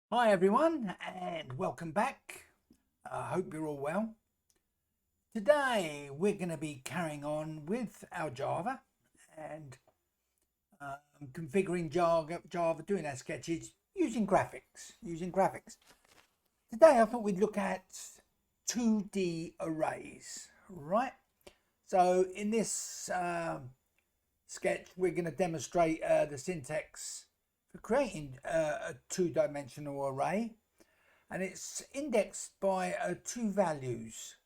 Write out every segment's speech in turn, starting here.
Hi everyone and welcome back. I hope you're all well. Today we're going to be carrying on with our Java and configuring Java, doing our sketches using graphics. Today I thought we'd look at 2D arrays, right? So in this sketch we're going to demonstrate the syntax for creating a two-dimensional array, and it's indexed by two values.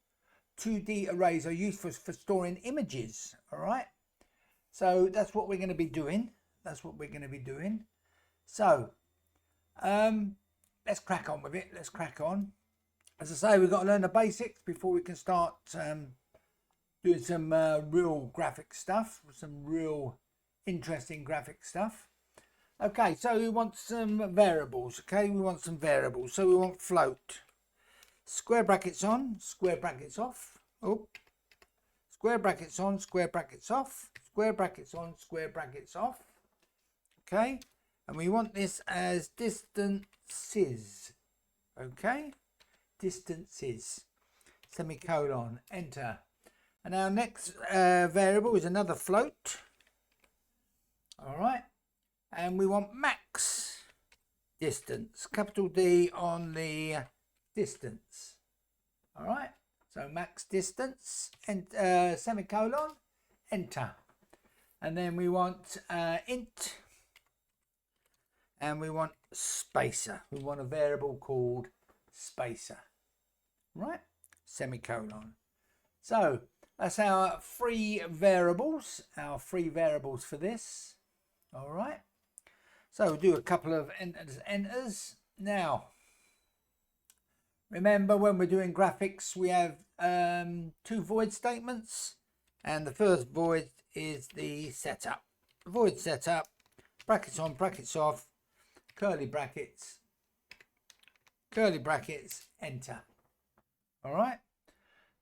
2D arrays are used for storing images, all right? So that's what we're going to be doing. So let's crack on with it. As I say, we've got to learn the basics before we can start doing some real graphic stuff, some real interesting graphic stuff. Okay, so we want some variables. So we want float. Square brackets on, square brackets off. Oh, square brackets on, square brackets off. Square brackets on, square brackets off. Okay, and we want this as distances. Okay, distances. Semicolon, enter. And our next variable is another float. All right, and we want max distance, capital D on the distance. All right, so max distance and semicolon, enter. And then we want int, and we want spacer. We want a variable called spacer, right? Semicolon. So that's our three variables for this. All right, so we'll do a couple of enters. Now remember, when we're doing graphics we have two void statements, and the first void is the setup. Void setup, brackets on, brackets off, curly brackets, enter. All right,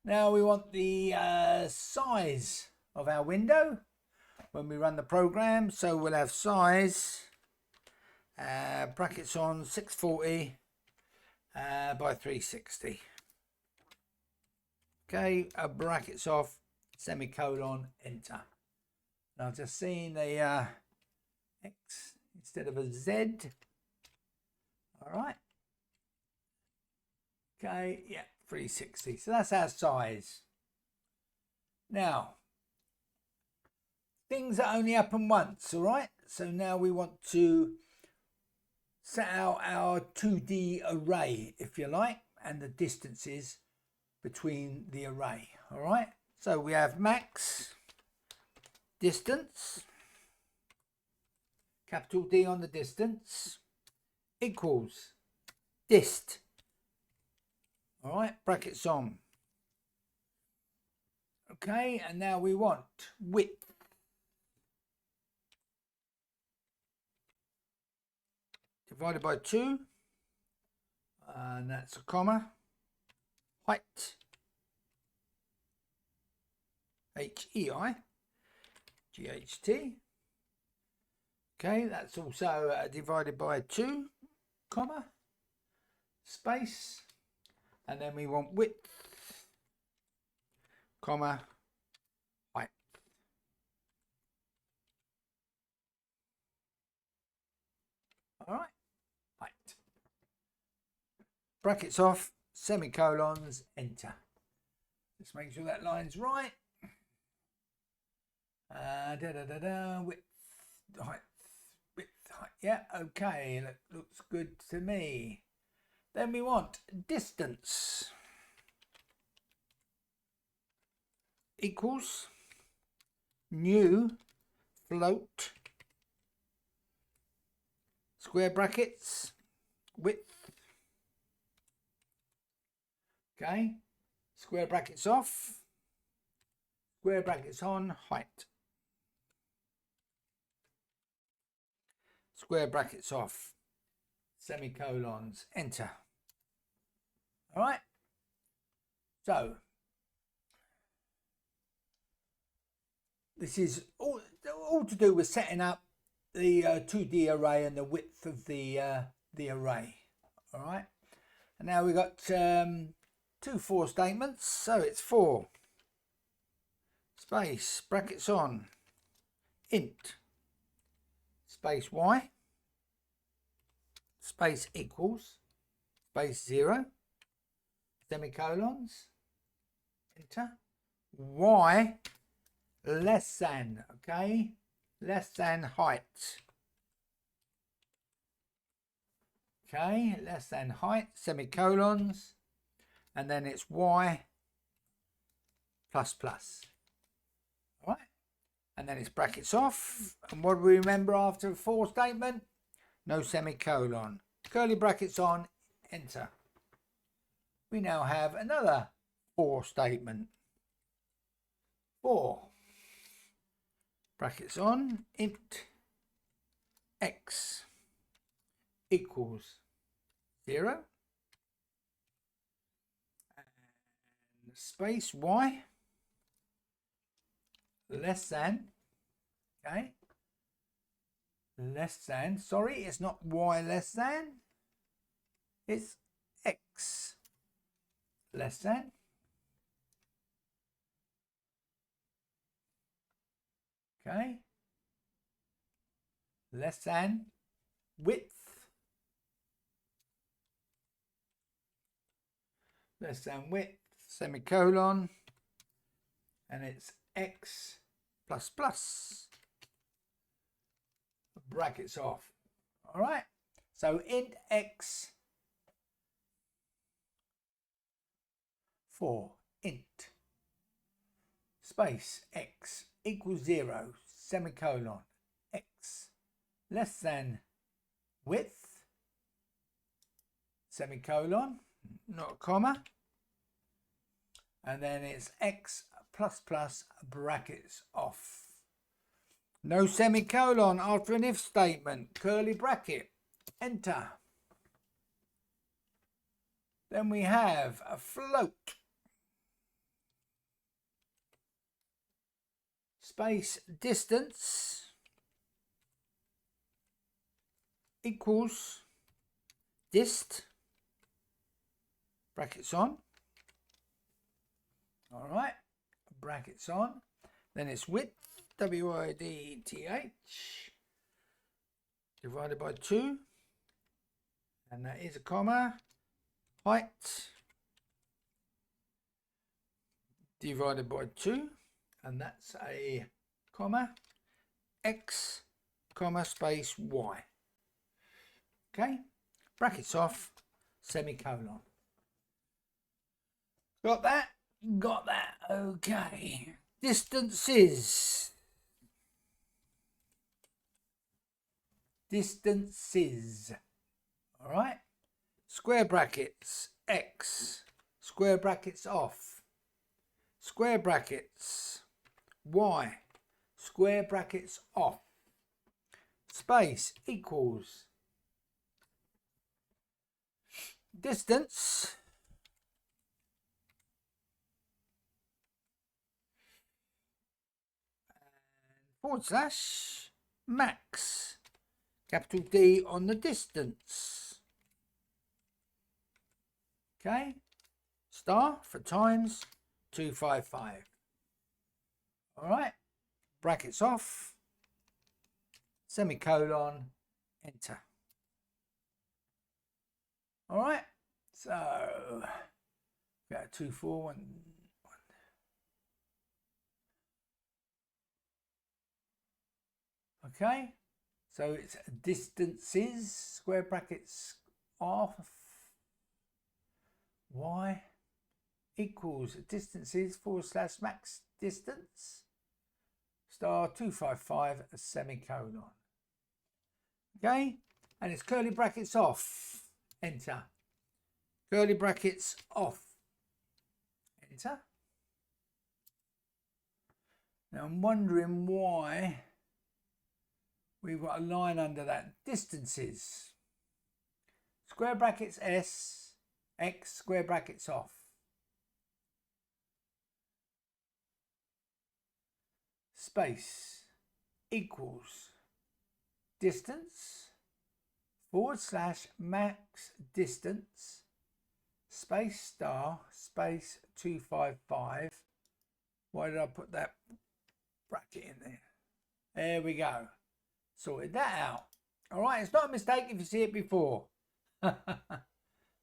now we want the size of our window when we run the program. So we'll have size brackets on 640 by 360. Okay, brackets off, semicolon, enter. Now I've just seen a X instead of a Z. All right. Okay, yeah, 360. So that's our size. Now, things that only happen once, all right? So now we want to set out our 2D array, if you like, and the distances between the array, all right? So we have max distance, capital D on the distance, equals dist, all right, brackets on. Okay, and now we want width. Divided by 2, and that's a comma. Height, HEI, GHT. Okay, that's also divided by 2, comma, space, and then we want width, comma, height. All right, height. Brackets off, semicolons, enter. Just make sure that line's right. Width, height, yeah, okay, that looks good to me. Then we want distance equals new float, square brackets, width, okay, square brackets off, square brackets on, height, square brackets off, semicolons, enter. All right, so this is all to do with setting up the 2D array and the width of the array. All right. And now we've got two for statements. So it's for space brackets on int space y space equals space 0 semicolons enter y less than, okay, less than height, okay, less than height semicolons, and then it's y plus plus. All right, and then it's brackets off. And what do we remember after a for statement? No semicolon, curly brackets on, enter. We now have another for statement. For brackets on int x equals 0 and space y less than, okay, less than, sorry, it's not y less than, it's x less than, okay, less than width, less than width semicolon, and it's x plus plus, brackets off. All right, so int x for int space x equals 0 semicolon x less than width semicolon, not a comma, and then it's x plus plus, brackets off. No semicolon after an if statement, curly bracket, enter. Then we have a float space distance equals dist, brackets on. All right, brackets on. Then it's width, width, divided by 2, and that is a comma. Height divided by 2, and that's a comma. X comma space y. Okay, brackets off, semicolon. Got that? Got that. Okay. Distances. Distances. All right. Square brackets x. Square brackets off. Square brackets y. Square brackets off. Space equals distance forward slash max, capital D on the distance. Okay, star for times 255. All right, brackets off, semicolon, enter. All right, so got 2, 4, 1. Okay, so it's distances, square brackets off, y equals distances forward slash max distance, star 255, a semicolon. Okay, and it's curly brackets off, enter. Curly brackets off, enter. Now I'm wondering why we've got a line under that. Distances, square brackets s, x square brackets off, space equals distance / max distance space star space 255. Why did I put that bracket in there? There we go. Sorted that out. All right, it's not a mistake if you see it before. Now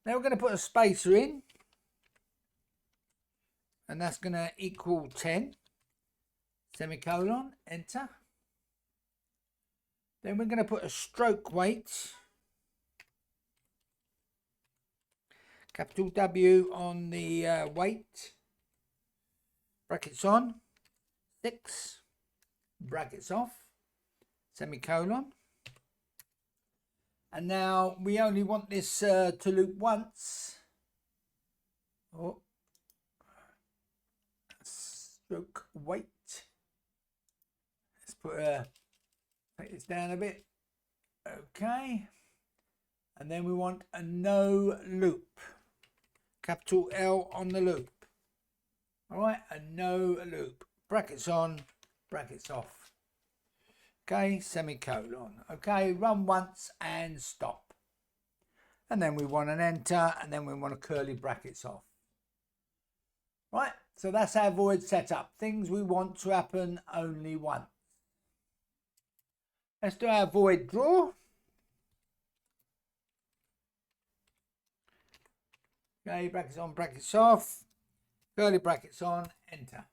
we're going to put a spacer in, and that's going to equal 10, semicolon, enter. Then we're going to put a stroke weight, capital W on the weight, brackets on, 6, brackets off, semicolon. And now we only want this to loop once. Oh, stroke weight. Let's put take this down a bit. Okay. And then we want a no loop. Capital L on the loop. All right, a no loop. Brackets on, brackets off. Okay, semicolon. Okay, run once and stop. And then we want an enter, and then we want a curly brackets off. Right, so that's our void setup. Things we want to happen only once. Let's do our void draw. Okay, brackets on, brackets off. Curly brackets on, enter.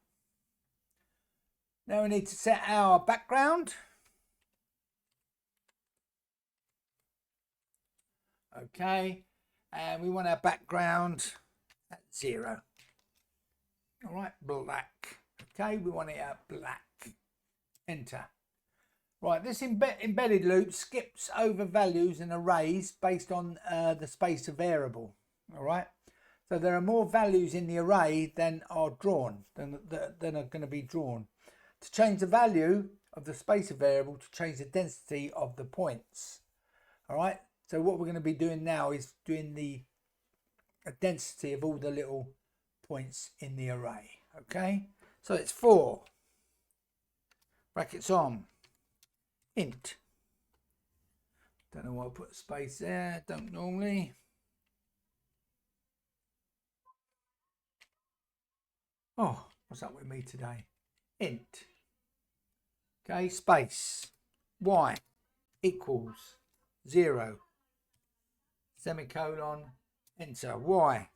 Now we need to set our background. Okay, and we want our background at 0. All right, black. Okay, we want it at black. Enter. Right, this embedded loop skips over values and arrays based on the spacer variable. All right, so there are more values in the array than are drawn, than are going to be drawn. To change the value of the spacer variable, to change the density of the points. All right. So what we're going to be doing now is doing the density of all the little points in the array. Okay, so it's 4, brackets on, int. Don't know why I put a space there, don't normally. Oh, what's up with me today? Int. Okay, space, y equals 0. Semicolon, enter. Y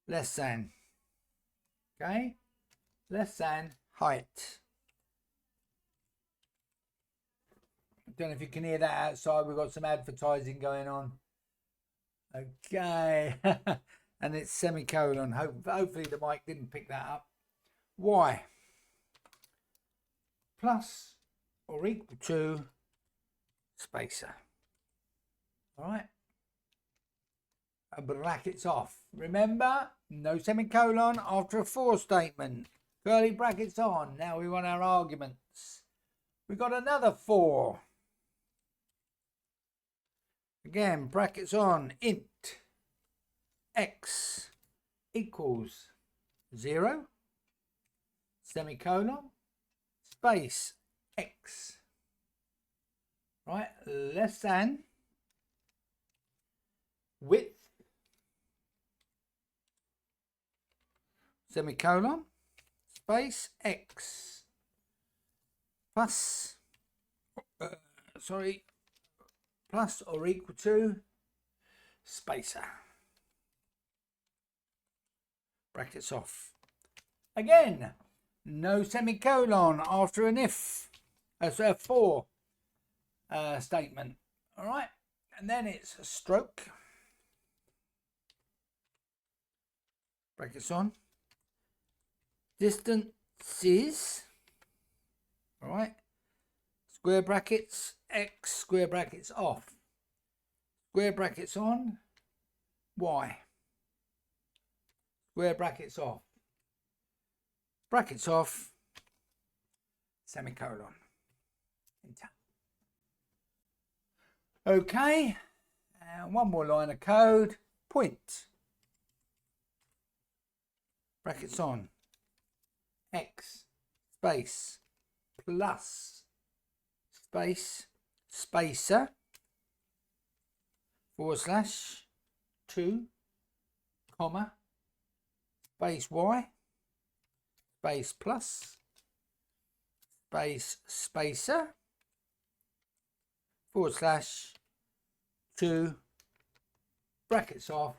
less than, okay, less than height. I don't know if you can hear that outside. We've got some advertising going on. Okay, and it's semicolon. Hopefully the mic didn't pick that up. Y plus or equal to spacer. All right, and brackets off. Remember, no semicolon after a for statement. Curly brackets on. Now we want our arguments. We've got another 4. Again, brackets on, int x equals 0, semicolon, space x, right, less than width, semicolon, space x, plus, plus or equal to spacer. Brackets off. Again, no semicolon after an if, as a for statement. All right, and then it's a stroke. Brackets on. Distances. All right. Square brackets, x, square brackets off. Square brackets on, y. Square brackets off. Brackets off, semicolon. Enter. Okay, and one more line of code. Point. Brackets on, x, space, plus, space, spacer, forward slash 2, comma, space Y, space plus, space spacer, forward slash 2, brackets off,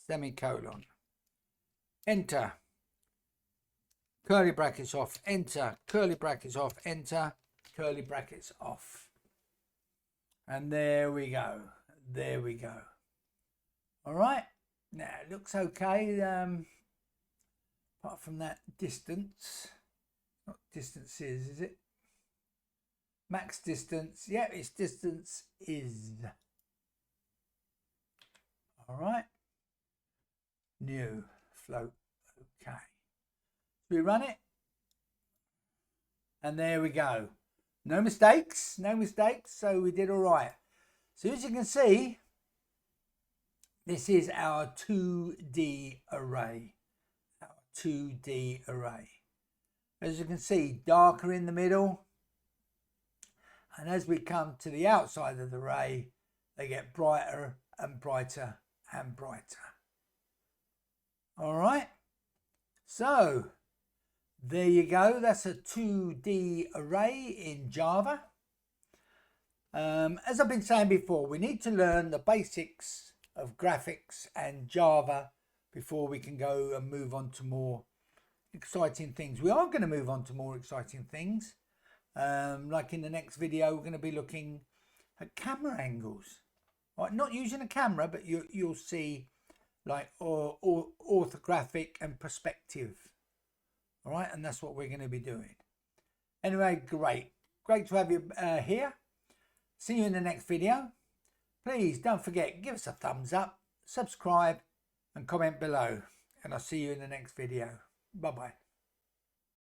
semicolon. Enter. Curly brackets off, enter, curly brackets off, enter, curly brackets off. And there we go. There we go. All right. Now it looks okay. Apart from that distance. Not distances, is it? Max distance. Yeah, its distance is. All right. New float. Okay. We run it. And there we go. No mistakes. No mistakes. So we did all right. So as you can see, this is our 2D array. Our 2D array. As you can see, darker in the middle. And as we come to the outside of the array, they get brighter and brighter and brighter. All right. So there you go. That's a 2D array in Java. As I've been saying before, we need to learn the basics of graphics and Java before we can go and move on to more exciting things. We are going to move on to more exciting things. Like in the next video, we're going to be looking at camera angles. Right, not using a camera, but you'll see like orthographic and perspective. All right, and that's what we're going to be doing. Anyway, great to have you here. See you in the next video. Please don't forget, give us a thumbs up, subscribe and comment below. And I'll see you in the next video. Bye-bye.